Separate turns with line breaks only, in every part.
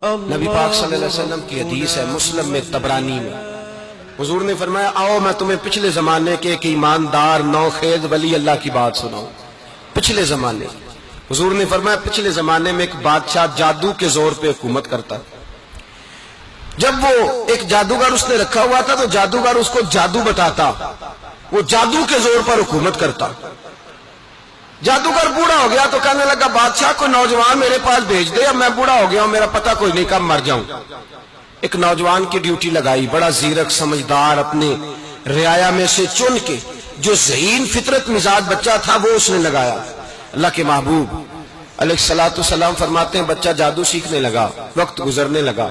نبی پاک صلی اللہ علیہ وسلم کی حدیث ہے مسلم میں طبرانی میں، حضور نے فرمایا آؤ میں تمہیں پچھلے زمانے کے ایک ایماندار نوخیز ولی اللہ کی بات سناؤں۔ پچھلے زمانے حضور نے فرمایا پچھلے زمانے میں ایک بادشاہ جادو کے زور پہ حکومت کرتا، جب وہ ایک جادوگر اس نے رکھا ہوا تھا تو جادوگر اس کو جادو بتاتا، وہ جادو کے زور پر حکومت کرتا۔ جادوگر بوڑھا ہو گیا تو کہنے لگا بادشاہ کوئی نوجوان میرے پاس بھیج دے، اب میں بوڑھا ہو گیا ہوں، میرا پتہ کوئی نہیں کب مر جاؤں۔ ایک نوجوان کی ڈیوٹی لگائی، بڑا زیرک سمجھدار، اپنے رعایا میں سے چن کے جو ذہین فطرت مزاج بچہ تھا وہ اس نے لگایا۔ اللہ کے محبوب علیہ الصلوۃ والسلام فرماتے ہیں بچہ جادو سیکھنے لگا، وقت گزرنے لگا۔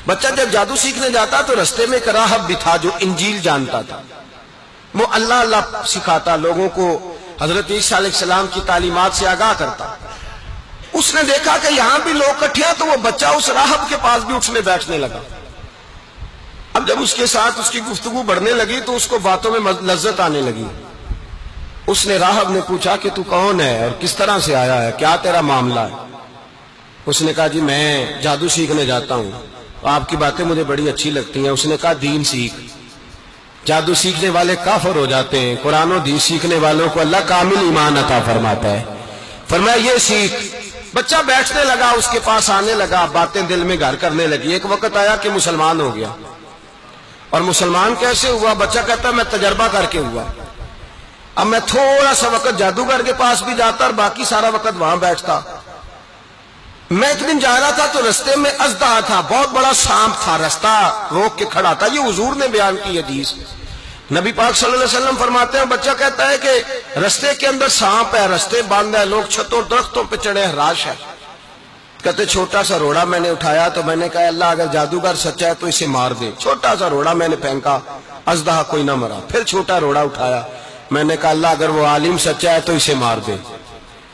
بچہ جب جادو سیکھنے جاتا تو رستے میں ایک راہب بھی تھا جو انجیل جانتا تھا، وہ اللہ اللہ سکھاتا، لوگوں کو حضرت عیسیٰ علیہ السلام کی تعلیمات سے آگاہ کرتا۔ اس نے دیکھا کہ یہاں بھی لوگ اکٹھے ہیں تو وہ بچہ اس راہب کے پاس بھی اٹھنے بیٹھنے لگا۔ اب جب اس کے ساتھ اس کی گفتگو بڑھنے لگی تو اس کو باتوں میں لذت آنے لگی۔ اس نے راہب نے پوچھا کہ تو کون ہے اور کس طرح سے آیا ہے، کیا تیرا معاملہ ہے؟ اس نے کہا جی میں جادو سیکھنے جاتا ہوں، آپ کی باتیں مجھے بڑی اچھی لگتی ہیں۔ اس نے کہا دین سیکھ، جادو سیکھنے والے کافر ہو جاتے ہیں، قرآن و حدیث سیکھنے والوں کو اللہ کامل ایمان عطا فرماتا ہے۔ فرمایا یہ سیکھ۔ بچہ بیٹھنے لگا، اس کے پاس آنے لگا، باتیں دل میں گھر کرنے لگی۔ ایک وقت آیا کہ مسلمان ہو گیا، اور مسلمان کیسے ہوا؟ بچہ کہتا میں تجربہ کر کے ہوا۔ اب میں تھوڑا سا وقت جادوگر کے پاس بھی جاتا اور باقی سارا وقت وہاں بیٹھتا۔ میں ایک دن جا رہا تھا تو رستے میں اژدہا تھا، بہت بڑا سانپ تھا، رستہ روک کے کھڑا تھا۔ یہ حضور نے بیان کی حدیث۔ نبی پاک صلی اللہ علیہ وسلم فرماتے ہیں بچہ کہتا ہے کہ رستے کے اندر سانپ ہے، رستے بند ہے، لوگ چھتوں درختوں پہ چڑھے، ہراش ہے۔ کہتے چھوٹا سا روڑا میں نے اٹھایا تو میں نے کہا اللہ اگر جادوگر سچا ہے تو اسے مار دے۔ چھوٹا سا روڑا میں نے پھینکا، اژدہا کوئی نہ مرا۔ پھر چھوٹا روڑا اٹھایا، میں نے کہا اللہ اگر وہ عالم سچا ہے تو اسے مار دے۔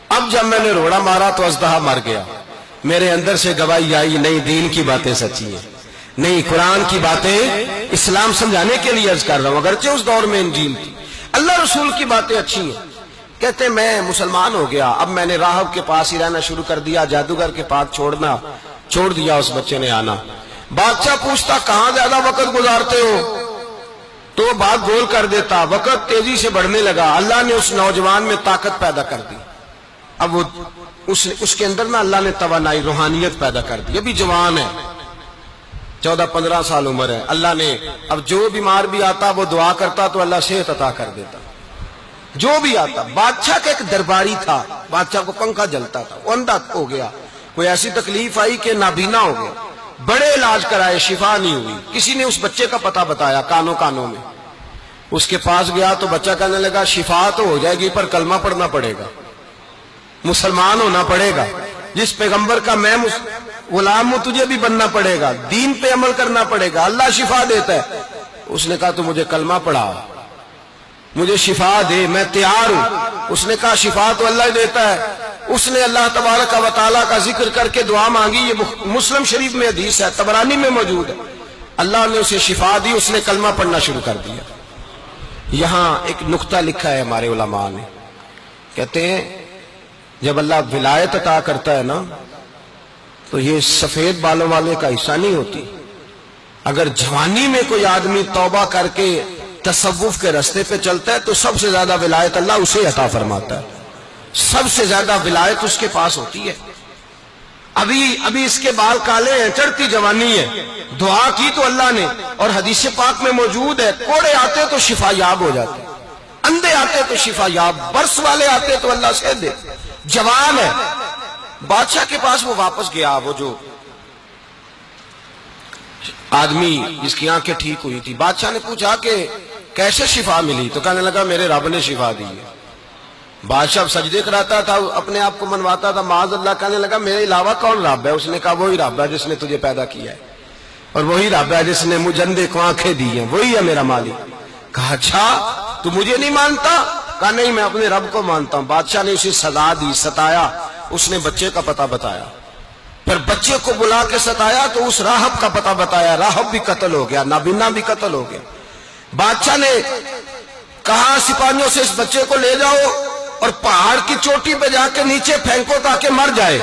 اب جب میں نے روڑا مارا تو اژدہا مر گیا۔ میرے اندر سے گواہی آئی نہیں دین کی باتیں سچی ہیں، نہیں قرآن کی باتیں اسلام سمجھانے کے لیے عرض کر رہا ہوں، اگرچہ اس دور میں انجیل تھی، اللہ رسول کی باتیں اچھی ہیں۔ کہتے میں مسلمان ہو گیا، اب میں نے راہب کے پاس ہی رہنا شروع کر دیا، جادوگر کے پاس چھوڑ دیا اس بچے نے آنا۔ بادشاہ پوچھتا کہاں زیادہ وقت گزارتے ہو تو وہ بات گول کر دیتا، وقت تیزی سے بڑھنے لگا۔ اللہ نے اس نوجوان میں طاقت پیدا کر دی، اب وہ اس کے اندر نا اللہ نے توانائی روحانیت پیدا کر دی، ابھی جوان ہے، 14-15 سال عمر ہے۔ اللہ نے اب جو بیمار بھی آتا وہ دعا کرتا تو اللہ صحت عطا کر دیتا، جو بھی آتا۔ بادشاہ کا ایک درباری تھا، بادشاہ کو پنکھا جلتا تھا، وہ اندھا ہو گیا، کوئی ایسی تکلیف آئی کہ نابینا ہو گیا، بڑے علاج کرائے شفا نہیں ہوئی۔ کسی نے اس بچے کا پتہ بتایا کانوں میں، اس کے پاس گیا تو بچہ کہنے لگا شفا تو ہو جائے گی پر کلمہ پڑھنا پڑے گا، مسلمان ہونا پڑے گا، جس پیغمبر کا میں غلام ہوں تجھے بھی بننا پڑے گا، دین پہ عمل کرنا پڑے گا، اللہ شفا دیتا ہے۔ اس نے کہا تو مجھے کلمہ پڑھا، مجھے شفا دے، میں تیار ہوں۔ اس نے کہا شفا تو اللہ ہی دیتا ہے۔ اس نے اللہ تبارک و تعالیٰ کا ذکر کر کے دعا مانگی، یہ مسلم شریف میں حدیث ہے، طبرانی میں موجود ہے۔ اللہ نے اسے شفا دی، اس نے کلمہ پڑھنا شروع کر دیا۔ یہاں ایک نقطہ لکھا ہے ہمارے علماء نے، کہتے ہیں جب اللہ ولایت عطا کرتا ہے نا تو یہ سفید بالوں والے کا حصہ نہیں ہوتی۔ اگر جوانی میں کوئی آدمی توبہ کر کے تصوف کے رستے پہ چلتا ہے تو سب سے زیادہ ولایت اللہ اسے عطا فرماتا ہے، سب سے زیادہ ولایت اس کے پاس ہوتی ہے۔ ابھی اس کے بال کالے ہیں، چڑھتی جوانی ہے، دعا کی تو اللہ نے، اور حدیث پاک میں موجود ہے کوڑے آتے تو شفا یاب ہو جاتے، اندھے آتے تو شفا یاب، برس والے آتے تو اللہ سے دے، جوان ہے۔ بادشاہ کے پاس وہ واپس گیا، وہ جو آدمی جس کی آنکھیں ٹھیک ہوئی تھی۔ بادشاہ نے پوچھا کہ کیسے شفا ملی؟ تو کہنے لگا میرے رب نے شفا دی ہے۔ بادشاہ سجدے کراتا تھا، اپنے آپ کو منواتا تھا معاذ اللہ، کہنے لگا میرے علاوہ کون رب ہے؟ اس نے کہا وہی رب ہے جس نے تجھے پیدا کیا ہے، اور وہی رب ہے جس نے مجھے اندھے کو آنکھیں دی ہیں، وہی ہے میرا مالک۔ کہا اچھا تو مجھے نہیں مانتا؟ کہا نہیں میں اپنے رب کو مانتا ہوں۔ بادشاہ نے اسے سزا دی، ستایا، اس نے بچے کا پتہ بتایا، پھر بچے کو بلا کے ستایا تو اس راہب کا پتہ بتایا، راہب بھی قتل ہو گیا، نابینا بھی قتل ہو گیا۔ بادشاہ نے کہا سپاہیوں سے اس بچے کو لے جاؤ، اور پہاڑ کی چوٹی پہ جا کے نیچے پھینکو تاکہ مر جائے.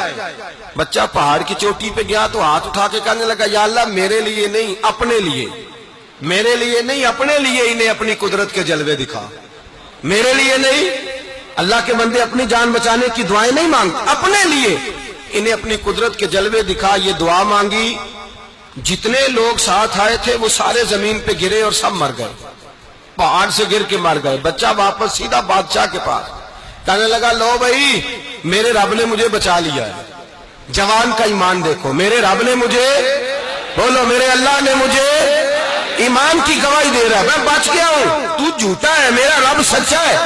بچہ پہاڑ کی چوٹی پہ گیا تو ہاتھ اٹھا کے کہنے لگا یا اللہ میرے لیے نہیں اپنے لیے، میرے لیے نہیں اپنے لیے انہیں اپنی قدرت کے جلوے دکھا. میرے لیے نہیں، اللہ کے بندے اپنی جان بچانے کی دعائیں نہیں مانگتے، اپنے لیے انہیں اپنی قدرت کے جلوے دکھا. یہ دعا مانگی، جتنے لوگ ساتھ آئے تھے وہ سارے زمین پہ گرے اور سب مر گئے، پہاڑ سے گر کے مر گئے. بچہ واپس سیدھا بادشاہ کے پاس کہنے لگا لو بھائی میرے رب نے مجھے بچا لیا ہے. جوان کا ایمان دیکھو، میرے رب نے مجھے، بولو میرے اللہ نے مجھے ایمان کی گواہی دے رہا ہے، میں بچ گیا ہوں، تو جھوٹا ہے میرا رب سچا ہے.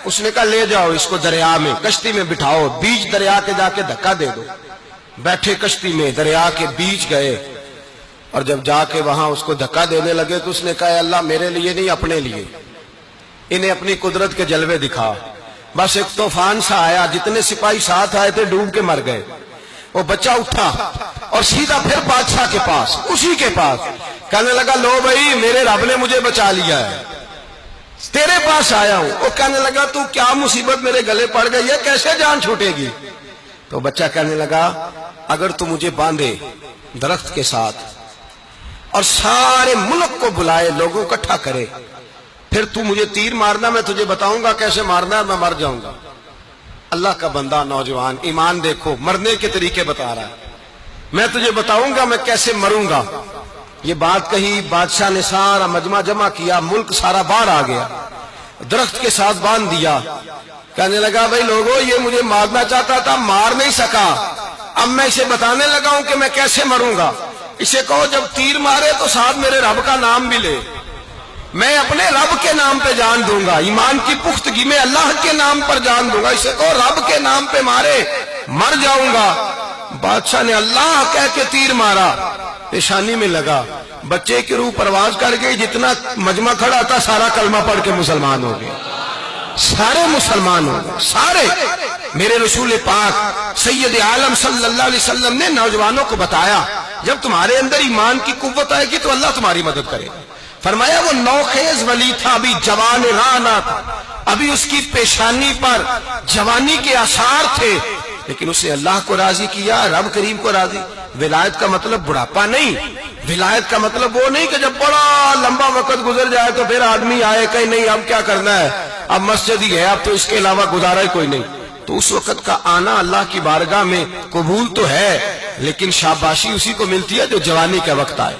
اس نے کہا لے جاؤ اس کو دریا میں، کشتی میں بٹھاؤ، بیچ دریا کے جا کے دھکا دے دو. بیٹھے کشتی میں، دریا کے بیچ گئے، اور جب جا کے وہاں اس کو دھکا دینے لگے تو اس نے کہا اللہ میرے لیے نہیں اپنے لیے انہیں اپنی قدرت کے جلوے دکھا. بس ایک طوفان سا آیا، جتنے سپاہی ساتھ آئے تھے ڈوب کے مر گئے. وہ بچہ اٹھا اور سیدھا پھر بادشاہ کے پاس، اسی کے پاس کہنے لگا لو بھائی میرے رب نے مجھے بچا لیا ہے، تیرے پاس آیا ہوں. وہ کہنے لگا تو کیا مصیبت میرے گلے پڑ گئی ہے، کیسے جان چھوٹے گی؟ تو بچہ کہنے لگا اگر تو مجھے باندھے درخت کے ساتھ اور سارے ملک کو بلائے، لوگوں کو اکٹھا کرے، پھر تو مجھے تیر مارنا، میں تجھے بتاؤں گا کیسے مارنا ہے، میں مر جاؤں گا. اللہ کا بندہ نوجوان ایمان دیکھو، مرنے کے طریقے بتا رہا ہے، میں تجھے بتاؤں گا میں کیسے مروں گا. یہ بات کہی، بادشاہ نے سارا مجمع جمع کیا، ملک سارا باہر آ گیا، درخت کے ساتھ باندھ دیا. کہنے لگا بھائی لوگوں یہ مجھے مارنا چاہتا تھا، مار نہیں سکا، اب میں اسے بتانے لگا ہوں کہ میں کیسے مروں گا. اسے کہو جب تیر مارے تو ساتھ میرے رب کا نام بھی لے، میں اپنے رب کے نام پہ جان دوں گا، ایمان کی پختگی میں اللہ کے نام پر جان دوں گا. اسے کہو رب کے نام پہ مارے، مر جاؤں گا. بادشاہ نے اللہ کہہ کے تیر مارا، پیشانی میں لگا، بچے کی روح پرواز کر گئی. جتنا مجمع کھڑا تھا سارا کلمہ پڑھ کے مسلمان ہو گئے، سارے مسلمان ہو گئے سارے. میرے رسول پاک سید عالم صلی اللہ علیہ وسلم نے نوجوانوں کو بتایا جب تمہارے اندر ایمان کی قوت آئے گی تو اللہ تمہاری مدد کرے. فرمایا وہ نوخیز ولی تھا، ابھی جوان رانا تھا، ابھی اس کی پیشانی پر جوانی کے آثار تھے، لیکن اس نے اللہ کو راضی کیا، رب کریم کو راضی. ولایت کا مطلب بڑھاپا نہیں، ولایت کا مطلب وہ نہیں کہ جب بڑا لمبا وقت گزر جائے تو پھر آدمی آئے کہ نہیں اب کیا کرنا ہے، اب مسجد ہی ہے، اب تو اس کے علاوہ گزارا ہی کوئی نہیں. تو اس وقت کا آنا اللہ کی بارگاہ میں قبول تو ہے، لیکن شاباشی اسی کو ملتی ہے جو جوانی کا وقت آئے.